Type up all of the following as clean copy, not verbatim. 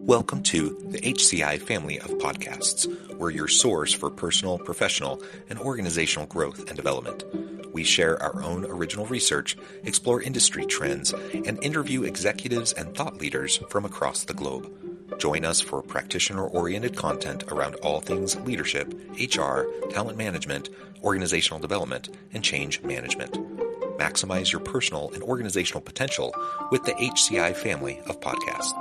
Welcome to the HCI family of podcasts. We're your source for personal, professional, and organizational growth and development. We share our own original research, explore industry trends, and interview executives and thought leaders from across the globe. Join us for practitioner-oriented content around all things leadership, HR, talent management, organizational development, and change management. Maximize your personal and organizational potential with the HCI family of podcasts.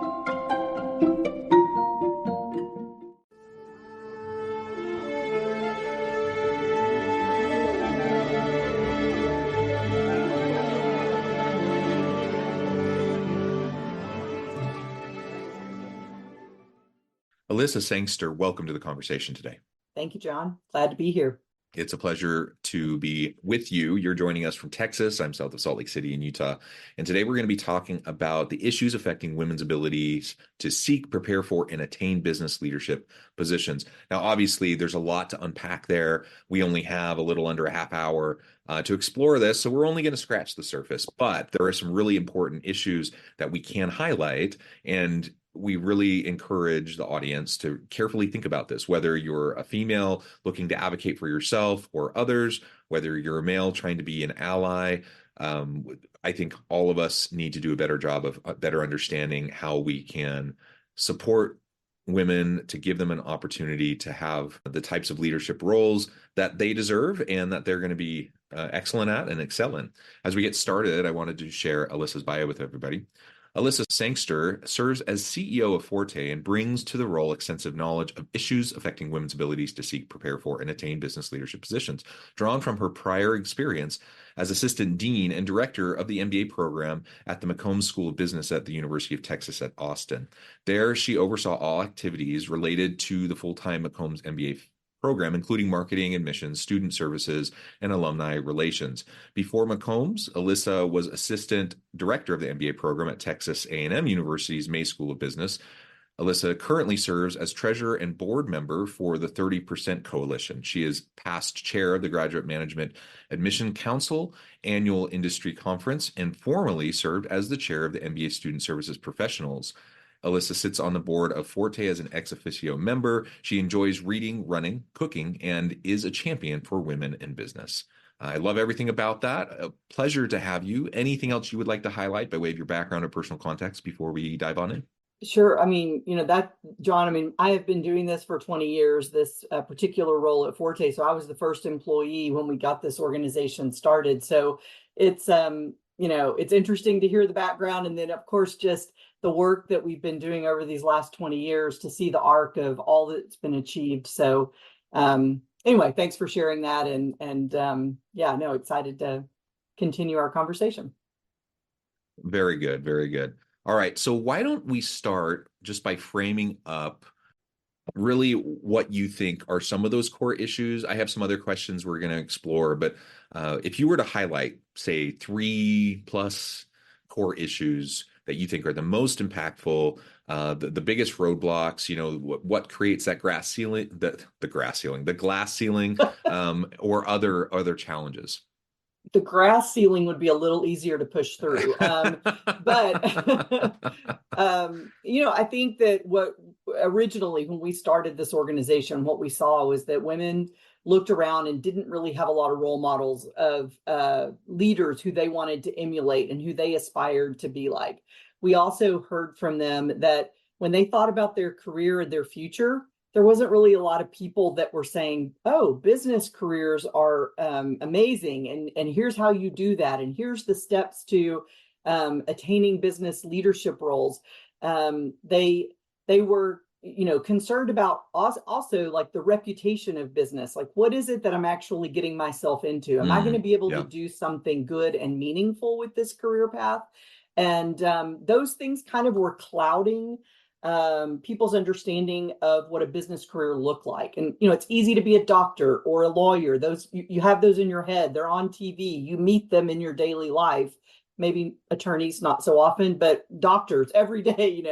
Elissa Sangster, welcome to the conversation today. Thank you, John. Glad to be here. It's a pleasure to be with you. You're joining us from Texas. I'm south of Salt Lake City in Utah. And today we're going to be talking about the issues affecting women's abilities to seek, prepare for, and attain business leadership positions. Now, obviously, there's a lot to unpack there. We only have a little under a half hour to explore this, so we're only going to scratch the surface. But there are some really important issues that we can highlight, and we really encourage the audience to carefully think about this, whether you're a female looking to advocate for yourself or others, whether you're a male trying to be an ally. I think all of us need to do a better job of better understanding how we can support women to give them an opportunity to have the types of leadership roles that they deserve and that they're going to be excellent at and excel in. As we get started, I wanted to share Elissa's bio with everybody. Elissa Sangster serves as CEO of Forte and brings to the role extensive knowledge of issues affecting women's abilities to seek, prepare for, and attain business leadership positions, drawn from her prior experience as assistant dean and director of the MBA program at the McCombs School of Business at the University of Texas at Austin. There, she oversaw all activities related to the full-time McCombs MBA program, including marketing, admissions, student services, and alumni relations. Before McCombs, Elissa was assistant director of the MBA program at Texas A&M University's May School of Business. Elissa currently serves as treasurer and board member for the 30% Coalition. She is past chair of the Graduate Management Admission Council Annual Industry Conference and formerly served as the chair of the MBA Student Services Professionals. Elissa sits on the board of Forte as an ex officio member. She enjoys reading, running, cooking, and is a champion for women in business. I love everything about that. A pleasure to have you. Anything else you would like to highlight by way of your background or personal context before we dive on in? Sure. John, I have been doing this for 20 years, this particular role at Forte. So I was the first employee when we got this organization started. So it's interesting to hear the background. And then, of course, just the work that we've been doing over these last 20 years to see the arc of all that's been achieved. So anyway, thanks for sharing that. Excited to continue our conversation. Very good. Very good. All right. So why don't we start just by framing up really what you think are some of those core issues? I have some other questions we're going to explore, but if you were to highlight, say, 3+ core issues that you think are the most impactful, the biggest roadblocks, what creates that glass ceiling, or other challenges? The glass ceiling would be a little easier to push through. But I think that what originally, when we started this organization, what we saw was that women looked around and didn't really have a lot of role models of leaders who they wanted to emulate and who they aspired to be like. We also heard from them that when they thought about their career and their future, there wasn't really a lot of people that were saying, oh, business careers are amazing. And here's how you do that. And here's the steps to attaining business leadership roles. They were, concerned about also like the reputation of business. Like, what is it that I'm actually getting myself into? Am I going to be able to do something good and meaningful with this career path? And those things kind of were clouding people's understanding of what a business career looked like. And, it's easy to be a doctor or a lawyer. Those you have those in your head. They're on TV. You meet them in your daily life. Maybe attorneys, not so often, but doctors every day,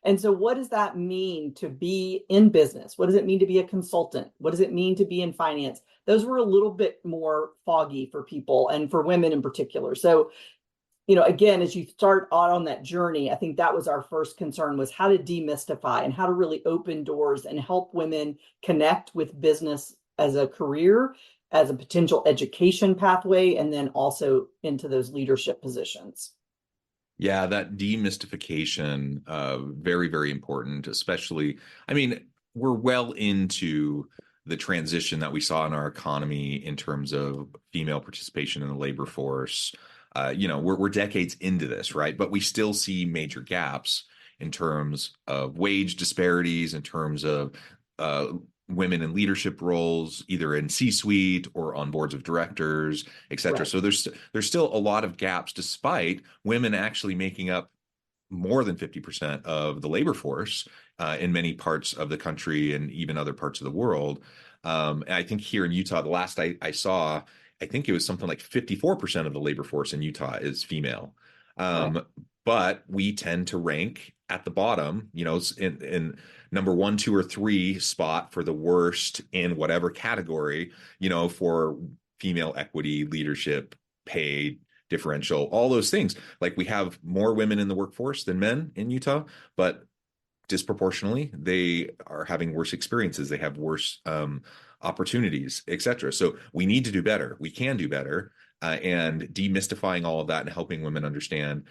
And so what does that mean to be in business? What does it mean to be a consultant? What does it mean to be in finance? Those were a little bit more foggy for people and for women in particular. So again, as you start out on that journey, I think that was our first concern, was how to demystify and how to really open doors and help women connect with business as a career, as a potential education pathway, and then also into those leadership positions. Yeah, that demystification, very, very important, especially, I mean, we're well into the transition that we saw in our economy in terms of female participation in the labor force. We're decades into this, right? But we still see major gaps in terms of wage disparities, in terms of uh, women in leadership roles, either in C-suite or on boards of directors, et cetera. Right. So there's still a lot of gaps, despite women actually making up more than 50% of the labor force in many parts of the country and even other parts of the world. And I think here in Utah, the last I saw, I think it was something like 54% of the labor force in Utah is female. Right. But we tend to rank at the bottom, in number one, two, or three spot for the worst in whatever category, for female equity, leadership, pay differential, all those things. Like, we have more women in the workforce than men in Utah, but disproportionately they are having worse experiences. They have worse opportunities, etc. So we need to do better. We can do better, and demystifying all of that and helping women understand,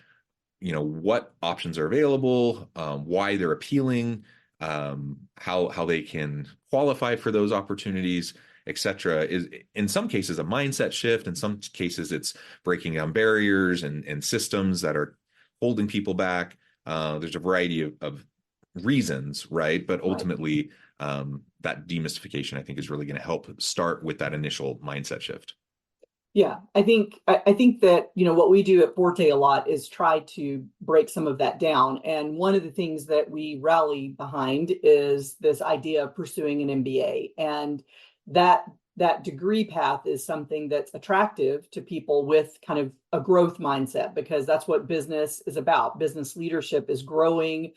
what options are available, why they're appealing, how they can qualify for those opportunities, etc., is in some cases a mindset shift. In some cases, it's breaking down barriers and systems that are holding people back. There's a variety of reasons, right? But Right. ultimately, that demystification, I think, is really going to help start with that initial mindset shift. Yeah, I think that, what we do at Forte a lot is try to break some of that down. And one of the things that we rally behind is this idea of pursuing an MBA. And that that degree path is something that's attractive to people with kind of a growth mindset, because that's what business is about. Business leadership is growing,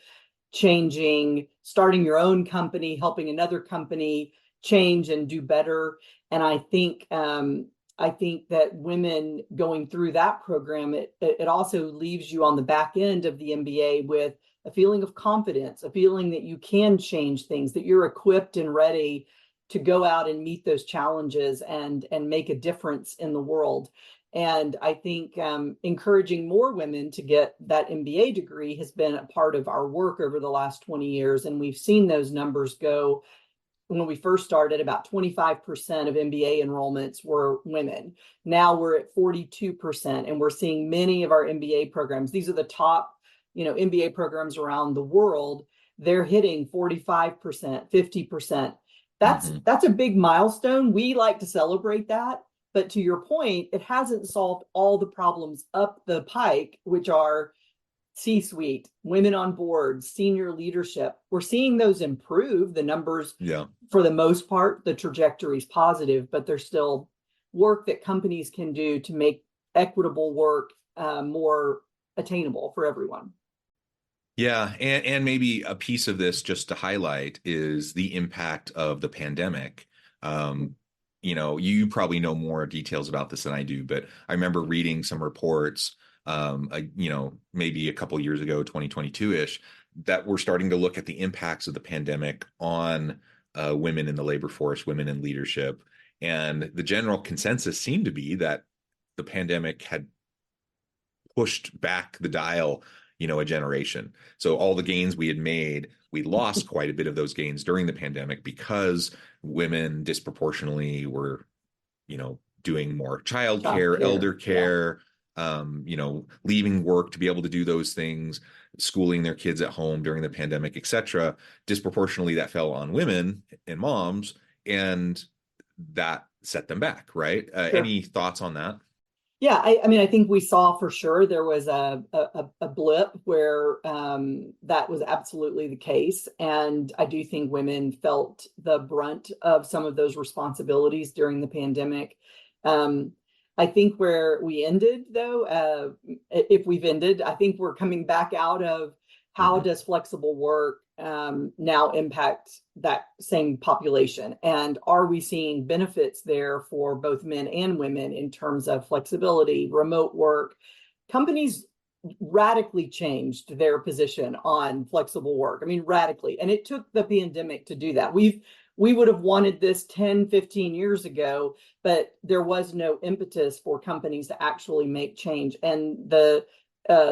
changing, starting your own company, helping another company change and do better. And I think that women going through that program, it also leaves you on the back end of the MBA with a feeling of confidence, a feeling that you can change things, that you're equipped and ready to go out and meet those challenges and make a difference in the world. And I think encouraging more women to get that MBA degree has been a part of our work over the last 20 years. And we've seen those numbers go. When we first started, about 25% of MBA enrollments were women. Now we're at 42%, and we're seeing many of our MBA programs. These are the top, MBA programs around the world. They're hitting 45%, 50%. That's Mm-hmm. that's a big milestone. We like to celebrate that. But to your point, it hasn't solved all the problems up the pike, which are C-suite, women on boards, senior leadership. We're seeing those improve. The numbers, Yeah. for the most part, the trajectory is positive, but there's still work that companies can do to make equitable work more attainable for everyone. Yeah, and maybe a piece of this, just to highlight, is the impact of the pandemic. You probably know more details about this than I do, but I remember reading some reports, maybe a couple years ago, 2022-ish, that we're starting to look at the impacts of the pandemic on women in the labor force, women in leadership. And the general consensus seemed to be that the pandemic had pushed back the dial, a generation. So all the gains we had made, we lost quite a bit of those gains during the pandemic because women disproportionately were, doing more childcare, Childcare, elder yeah. care, leaving work to be able to do those things, schooling their kids at home during the pandemic, etc. Disproportionately, that fell on women and moms, and that set them back, right? Sure. Any thoughts on that? Yeah, I mean, I think we saw for sure there was a blip where that was absolutely the case. And I do think women felt the brunt of some of those responsibilities during the pandemic. Um, I think where we ended, though, if we've ended, I think we're coming back out of how Mm-hmm. does flexible work now impact that same population? And are we seeing benefits there for both men and women in terms of flexibility, remote work, companies radically changed their position on flexible work. I mean, radically. And it took the pandemic to do that. We would have wanted this 10, 15 years ago, but there was no impetus for companies to actually make change. And the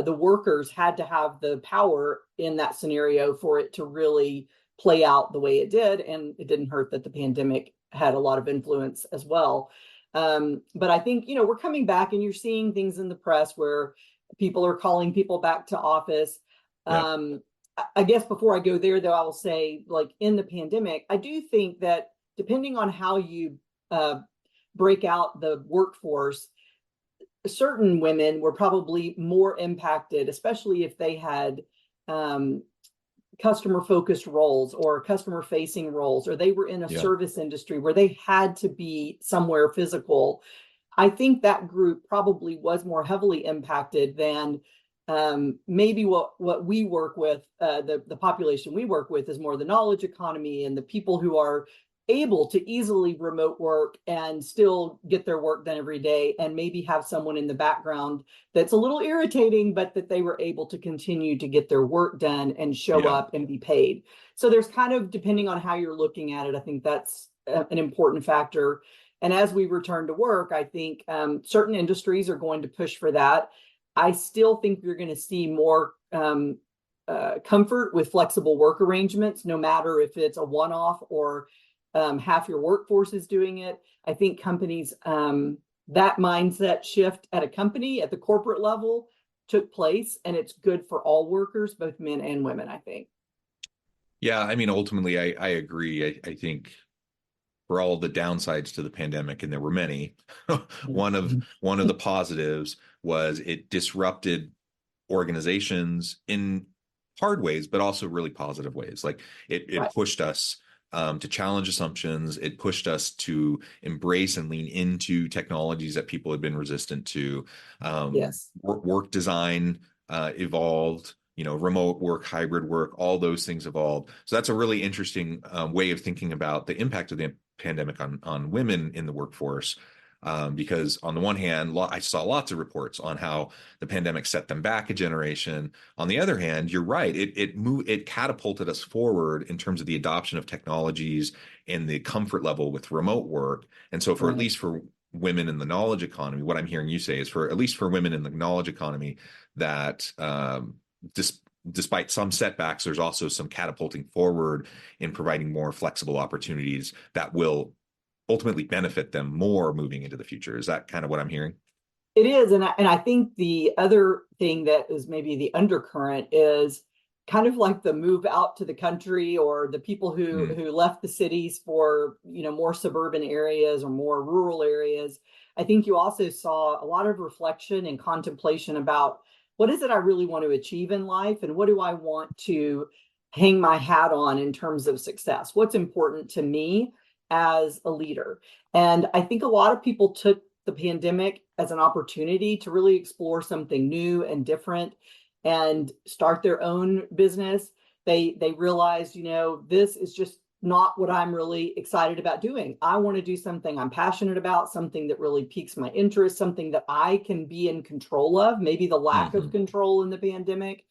workers had to have the power in that scenario for it to really play out the way it did. And it didn't hurt that the pandemic had a lot of influence as well. But I think, we're coming back and you're seeing things in the press where people are calling people back to office. Yeah. I guess before I go there, though, I will say, like in the pandemic, I do think that depending on how you break out the workforce, certain women were probably more impacted, especially if they had customer focused roles or customer facing roles, or they were in a service industry where they had to be somewhere physical. I think that group probably was more heavily impacted than maybe what we work with. The population we work with is more the knowledge economy and the people who are able to easily remote work and still get their work done every day, and maybe have someone in the background that's a little irritating, but that they were able to continue to get their work done and show up and be paid. So there's kind of, depending on how you're looking at it, I think that's an important factor. And as we return to work, I think certain industries are going to push for that. I still think you're going to see more comfort with flexible work arrangements, no matter if it's a one-off or half your workforce is doing it. I think companies, that mindset shift at a company at the corporate level took place, and it's good for all workers, both men and women, I think. Yeah, I mean, ultimately, I agree. I think for all the downsides to the pandemic, and there were many, one of the positives was it disrupted organizations in hard ways, but also really positive ways. Like it pushed us to challenge assumptions. It pushed us to embrace and lean into technologies that people had been resistant to. Work design evolved. Remote work, hybrid work, all those things evolved. So that's a really interesting way of thinking about the impact of the pandemic on women in the workforce. Because on the one hand, I saw lots of reports on how the pandemic set them back a generation. On the other hand, you're right. It catapulted us forward in terms of the adoption of technologies and the comfort level with remote work. And so at least for women in the knowledge economy, what I'm hearing you say is at least for women in the knowledge economy, that despite some setbacks, there's also some catapulting forward in providing more flexible opportunities that will ultimately benefit them more moving into the future. Is that kind of what I'm hearing? It is. And I think the other thing that is maybe the undercurrent is kind of like the move out to the country, or the people who left the cities for, more suburban areas or more rural areas. I think you also saw a lot of reflection and contemplation about, what is it I really want to achieve in life? And what do I want to hang my hat on in terms of success? What's important to me as a leader? And I think a lot of people took the pandemic as an opportunity to really explore something new and different and start their own business. They realized, this is just not what I'm really excited about doing. I want to do something I'm passionate about, something that really piques my interest, something that I can be in control of. Maybe the lack of control in the pandemic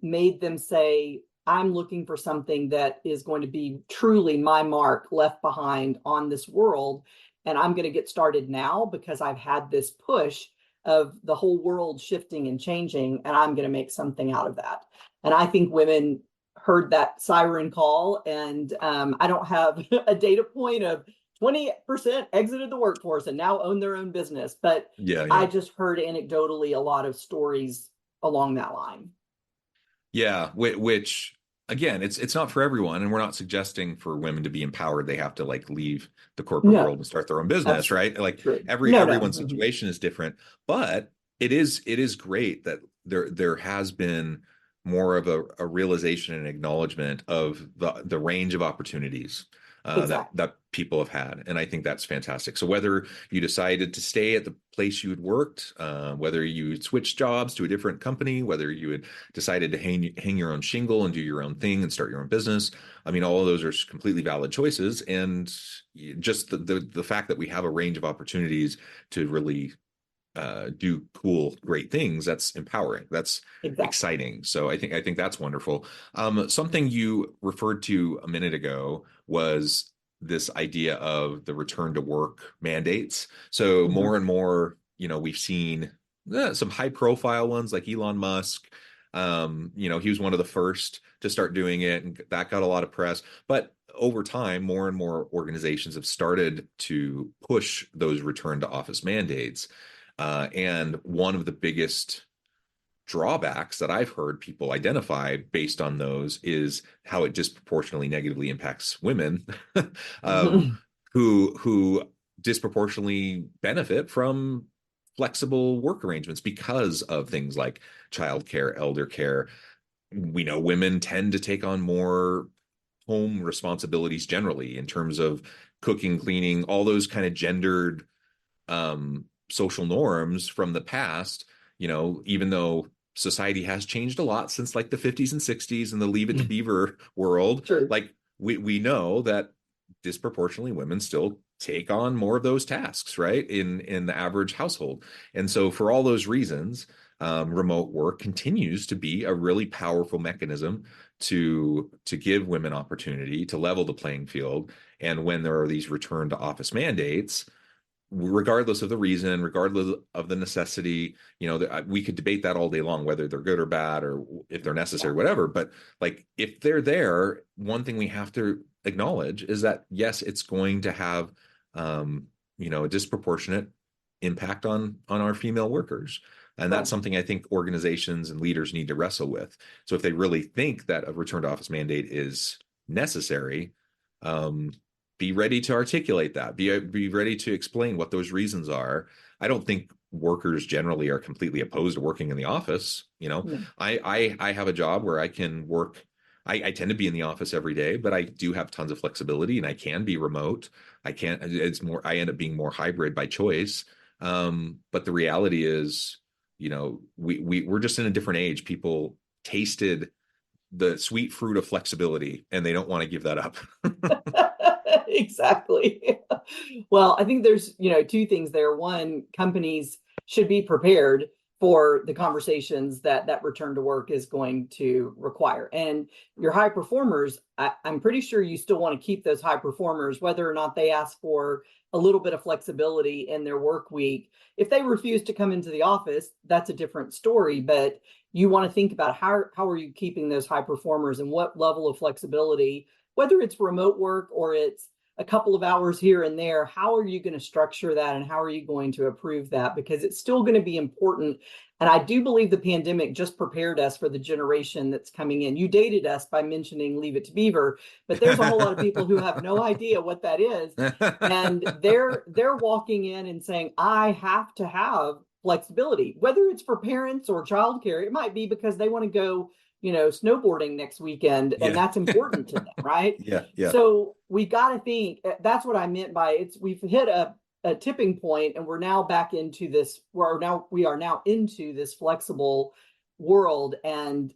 made them say, I'm looking for something that is going to be truly my mark left behind on this world. And I'm going to get started now because I've had this push of the whole world shifting and changing, and I'm going to make something out of that. And I think women heard that siren call, and I don't have a data point of 20% exited the workforce and now own their own business. But I just heard anecdotally a lot of stories along that line. Yeah, which again, it's not for everyone, and we're not suggesting for women to be empowered they have to leave the corporate world and start their own business, right? Like everyone's situation is different, but it is great that there has been more of a realization and acknowledgement of the range of opportunities that people have had. And I think that's fantastic. So whether you decided to stay at the place you had worked, whether you had switched jobs to a different company, whether you had decided to hang your own shingle and do your own thing and start your own business, I mean, all of those are completely valid choices. And just the fact that we have a range of opportunities to really do cool, great things, that's empowering. That's Exactly. exciting. So I think that's wonderful. Something you referred to a minute ago was this idea of the return to work mandates. So more Mhm. and more, we've seen some high profile ones like Elon Musk. He was one of the first to start doing it, and that got a lot of press. But over time, more and more organizations have started to push those return to office mandates. And one of the biggest drawbacks that I've heard people identify based on those is how it disproportionately negatively impacts women, um, Mhm. who disproportionately benefit from flexible work arrangements because of things like childcare, elder care. We know women tend to take on more home responsibilities generally in terms of cooking, cleaning, all those kind of gendered social norms from the past, even though society has changed a lot since like the 50s and 60s and the Leave It to Beaver world, True. like we know that disproportionately women still take on more of those tasks, right? In the average household. And so for all those reasons, remote work continues to be a really powerful mechanism to give women opportunity, to level the playing field. And when there are these return to office mandates, regardless of the reason, regardless of the necessity, we could debate that all day long, whether they're good or bad or if they're necessary, Yeah. whatever. But like, if they're there, one thing we have to acknowledge is that, yes, it's going to have, a disproportionate impact on our female workers. And that's Right. something I think organizations and leaders need to wrestle with. So if they really think that a return to office mandate is necessary, um, be ready to articulate that. Be ready to explain what those reasons are. I don't think workers generally are completely opposed to working in the office. No. I have a job where I can work. I tend to be in the office every day, but I do have tons of flexibility and I can be remote. I can't. It's more. I end up being more hybrid by choice. But the reality is, we're just in a different age. People tasted the sweet fruit of flexibility and they don't want to give that up. Exactly. Well, I think there's, two things there. One, companies should be prepared for the conversations that return to work is going to require. And your high performers, I'm pretty sure you still want to keep those high performers, whether or not they ask for a little bit of flexibility in their work week. If they refuse to come into the office, that's a different story. But you want to think about how are you keeping those high performers and what level of flexibility, whether it's remote work or it's a couple of hours here and there, how are you going to structure that and how are you going to approve that? Because it's still going to be important. And I do believe the pandemic just prepared us for the generation that's coming in. You dated us by mentioning Leave It to Beaver, but there's a whole lot of people who have no idea what that is. And they're walking in and saying, I have to have flexibility, whether it's for parents or childcare. It might be because they want to go snowboarding next weekend, and Yeah. that's important to them, right? Yeah. Yeah. So we got to think, that's what I meant by we've hit a tipping point and we're now back into this, we are now into this flexible world, and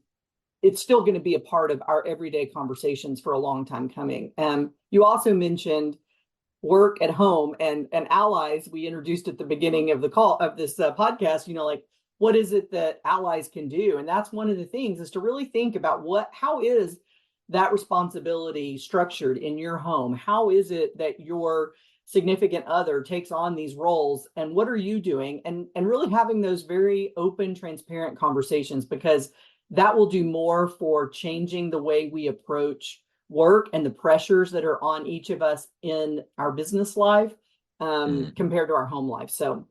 it's still going to be a part of our everyday conversations for a long time coming. And you also mentioned work at home and allies. We introduced at the beginning of the call of this podcast, like, what is it that allies can do? And that's one of the things, is to really think about how is that responsibility structured in your home? How is it that your significant other takes on these roles, and what are you doing? And really having those very open, transparent conversations, because that will do more for changing the way we approach work and the pressures that are on each of us in our business life, Mhm. compared to our home life. So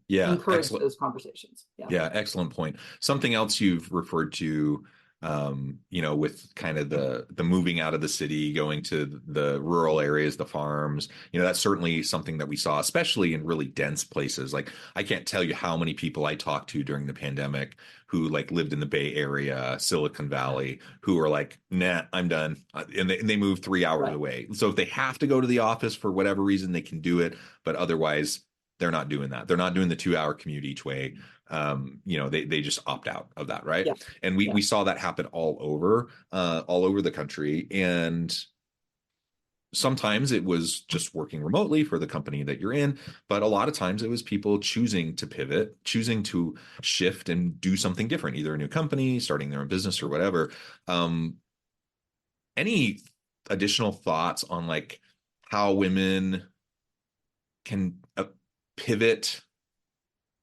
Yeah. encourage Excellent. those conversations. Yeah. Yeah, excellent point. Something else you've referred to, with kind of the moving out of the city, going to the rural areas, the farms, that's certainly something that we saw, especially in really dense places. Like, I can't tell you how many people I talked to during the pandemic who like lived in the Bay Area, Silicon Valley, who were like, nah, I'm done. And they moved 3 hours Right. away. So if they have to go to the office for whatever reason, they can do it. But otherwise, they're not doing that. They're not doing the 2 hour commute each way. They just opt out of that, right? Yeah. And we Yeah. we saw that happen all over the country. And sometimes it was just working remotely for the company that you're in, but a lot of times it was people choosing to pivot, choosing to shift and do something different, either a new company, starting their own business or whatever. Um, any additional thoughts on like how women can pivot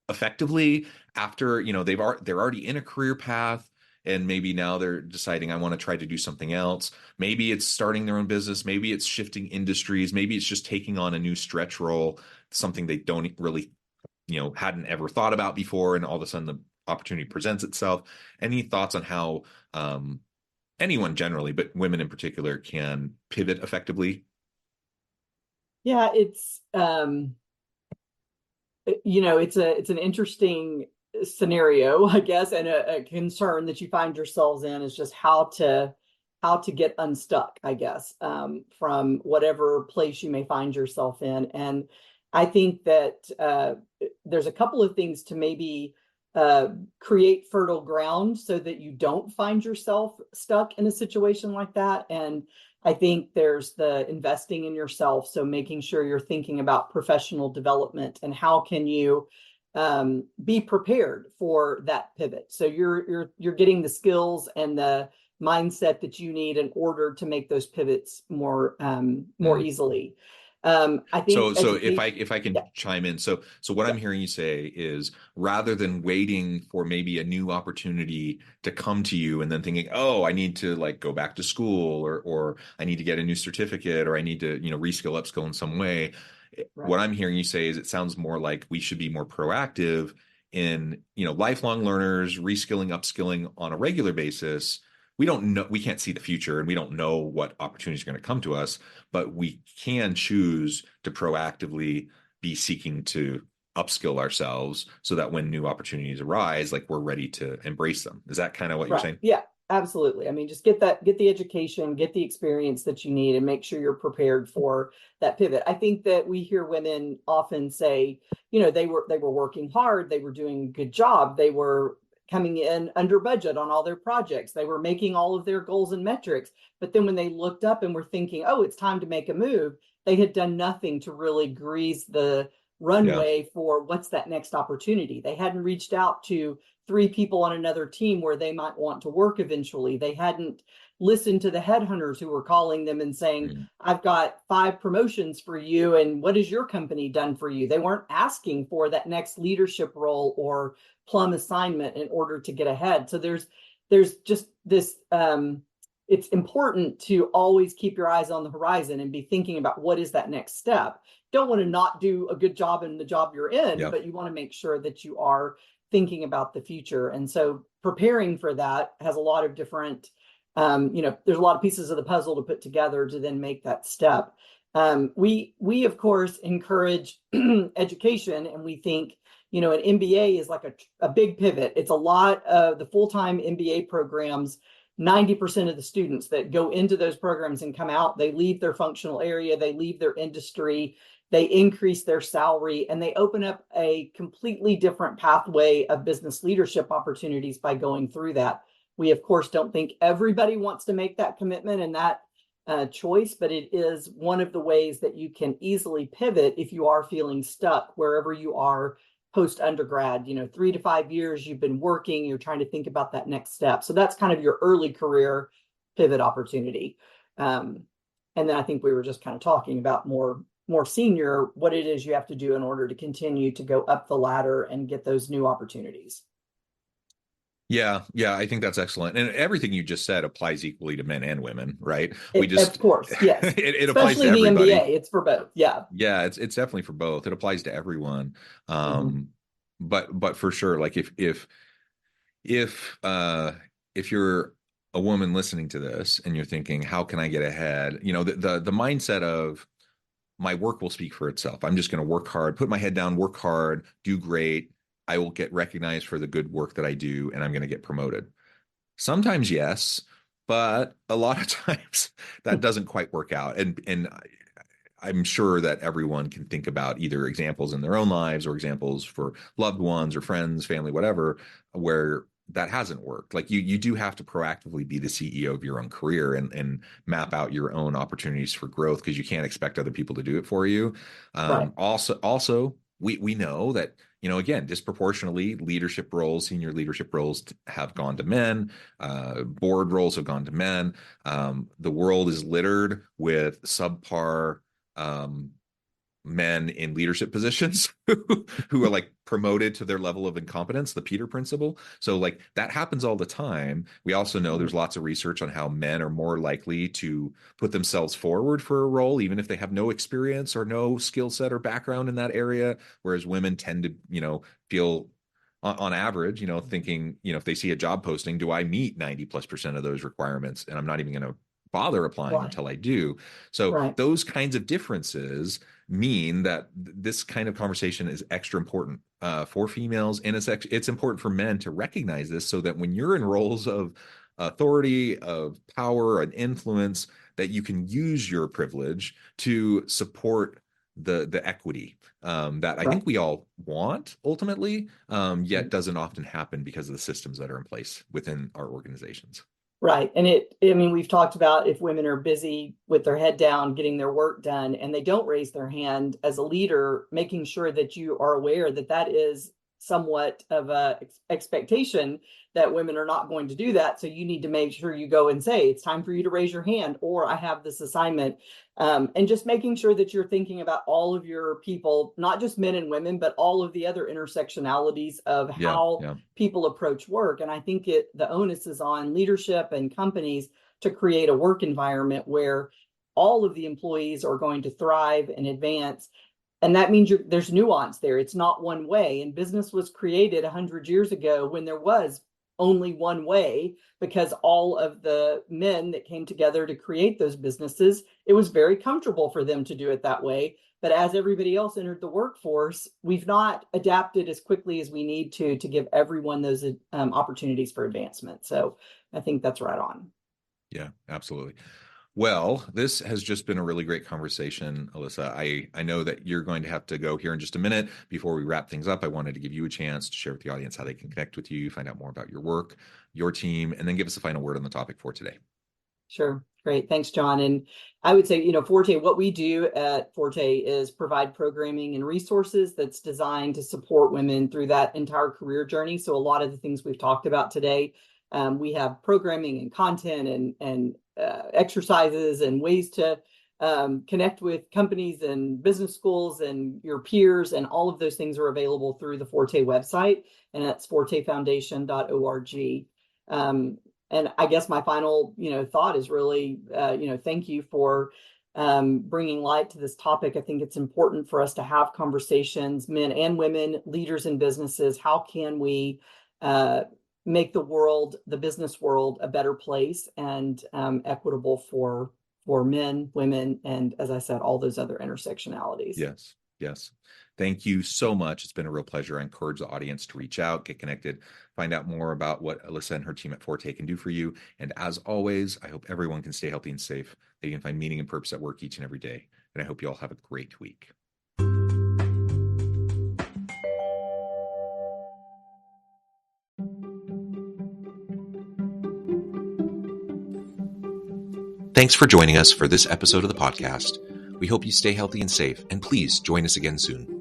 effectively after, they're already in a career path and maybe now they're deciding I want to try to do something else. Maybe it's starting their own business, maybe it's shifting industries, maybe it's just taking on a new stretch role, something they don't really, hadn't ever thought about before, and all of a sudden the opportunity presents itself. Any thoughts on how anyone generally, but women in particular, can pivot effectively? Yeah, it's an interesting scenario, I guess, and a concern that you find yourselves in is just how to get unstuck, I guess, from whatever place you may find yourself in. And I think that there's a couple of things to maybe create fertile ground so that you don't find yourself stuck in a situation like that. And I think there's the investing in yourself. So making sure you're thinking about professional development and how can you be prepared for that pivot. So you're getting the skills and the mindset that you need in order to make those pivots more Mm. easily. I think So education. if I can Yeah, chime in, so what yeah, I'm hearing you say is, rather than waiting for maybe a new opportunity to come to you and then thinking, oh, I need to like go back to school, or I need to get a new certificate, or I need to, reskill, upskill in some way. right. What I'm hearing you say is it sounds more like we should be more proactive in, lifelong learners, reskilling, upskilling on a regular basis. We don't know, we can't see the future and we don't know what opportunities are going to come to us, but we can choose to proactively be seeking to upskill ourselves so that when new opportunities arise, like we're ready to embrace them. Is that kind of what you're Right. saying? Yeah, absolutely. I mean, just get the education, get the experience that you need, and make sure you're prepared for that pivot. I think that we hear women often say, they were working hard, they were doing a good job, they were coming in under budget on all their projects, they were making all of their goals and metrics. But then when they looked up and were thinking, oh, it's time to make a move, they had done nothing to really grease the Yeah. runway for what's that next opportunity. They hadn't reached out to three people on another team where they might want to work eventually. They hadn't listened to the headhunters who were calling them and saying, Mm. I've got 5 promotions for you. And what has your company done for you? They weren't asking for that next leadership role or plum assignment in order to get ahead. So there's just this it's important to always keep your eyes on the horizon and be thinking about what is that next step. Don't want to not do a good job in the job you're in, Yeah. but you want to make sure that you are thinking about the future. And so preparing for that has a lot of different, there's a lot of pieces of the puzzle to put together to then make that step. We of course encourage education, and we think, an MBA is like a big pivot. It's a lot of the full-time MBA programs. 90% of the students that go into those programs and come out, they leave their functional area, they leave their industry, they increase their salary, and they open up a completely different pathway of business leadership opportunities by going through that. We, of course, don't think everybody wants to make that commitment and that choice, but it is one of the ways that you can easily pivot if you are feeling stuck wherever you are post undergrad. 3 to 5 years you've been working, you're trying to think about that next step. So that's kind of your early career pivot opportunity. And then I think we were just kind of talking about more senior, what it is you have to do in order to continue to go up the ladder and get those new opportunities. Yeah, yeah, I think that's excellent. And everything you just said applies equally to men and women, right? We Of just course, yes. it applies to Especially the MBA, everybody. it's for both. Yeah. Yeah, it's definitely for both. It applies to everyone. Mm-hmm. But for sure, like if if you're a woman listening to this and you're thinking, how can I get ahead? The mindset of my work will speak for itself. I'm just going to work hard, put my head down, work hard, do great. I will get recognized for the good work that I do, and I'm going to get promoted. Sometimes yes, but a lot of times that doesn't quite work out. And I'm sure that everyone can think about either examples in their own lives or examples for loved ones or friends, family, whatever, where that hasn't worked. Like you do have to proactively be the CEO of your own career and map out your own opportunities for growth because you can't expect other people to do it for you. Right. Also, we know that, again, disproportionately leadership roles, senior leadership roles have gone to men. Board roles have gone to men. The world is littered with subpar men in leadership positions who are like promoted to their level of incompetence, the Peter principle. So like that happens all the time. We also know there's lots of research on how men are more likely to put themselves forward for a role, even if they have no experience or no skill set or background in that area, whereas women tend to, feel on average, thinking, if they see a job posting, do I meet 90+% of those requirements? And I'm not even going to bother applying Right. until I do. So Right. those kinds of differences mean that this kind of conversation is extra important for females, and it's important for men to recognize this, so that when you're in roles of authority, of power, and influence, that you can use your privilege to support the equity that I Right. think we all want ultimately, yet doesn't often happen because of the systems that are in place within our organizations. Right. And I mean, we've talked about if women are busy with their head down, getting their work done, and they don't raise their hand as a leader, making sure that you are aware that that is somewhat of a expectation that women are not going to do that. So you need to make sure you go and say, it's time for you to raise your hand, or I have this assignment. And just making sure that you're thinking about all of your people, not just men and women, but all of the other intersectionalities of Yeah, how yeah, people approach work. And I think the onus is on leadership and companies to create a work environment where all of the employees are going to thrive and advance. And that means there's nuance there. It's not one way. And business was created 100 years ago when there was only one way, because all of the men that came together to create those businesses, it was very comfortable for them to do it that way. But as everybody else entered the workforce, we've not adapted as quickly as we need to give everyone those opportunities for advancement. So I think that's right on. yeah, absolutely. Well, this has just been a really great conversation, Elissa. I know that you're going to have to go here in just a minute. Before we wrap things up, I wanted to give you a chance to share with the audience how they can connect with you, find out more about your work, your team, and then give us a final word on the topic for today. Sure. Great. Thanks, John. And I would say, Forte, what we do at Forte is provide programming and resources that's designed to support women through that entire career journey. So a lot of the things we've talked about today, we have programming and content and exercises and ways to connect with companies and business schools and your peers. And all of those things are available through the Forte website, and that's fortefoundation.org. And I guess my final, thought is really, thank you for bringing light to this topic. I think it's important for us to have conversations, men and women, leaders in businesses. How can we make the business world, a better place and equitable for men, women, and, as I said, all those other intersectionalities. Yes, yes. Thank you so much. It's been a real pleasure. I encourage the audience to reach out, get connected, find out more about what Elissa and her team at Forte can do for you. And as always, I hope everyone can stay healthy and safe. They can find meaning and purpose at work each and every day. And I hope you all have a great week. Thanks for joining us for this episode of the podcast. We hope you stay healthy and safe, and please join us again soon.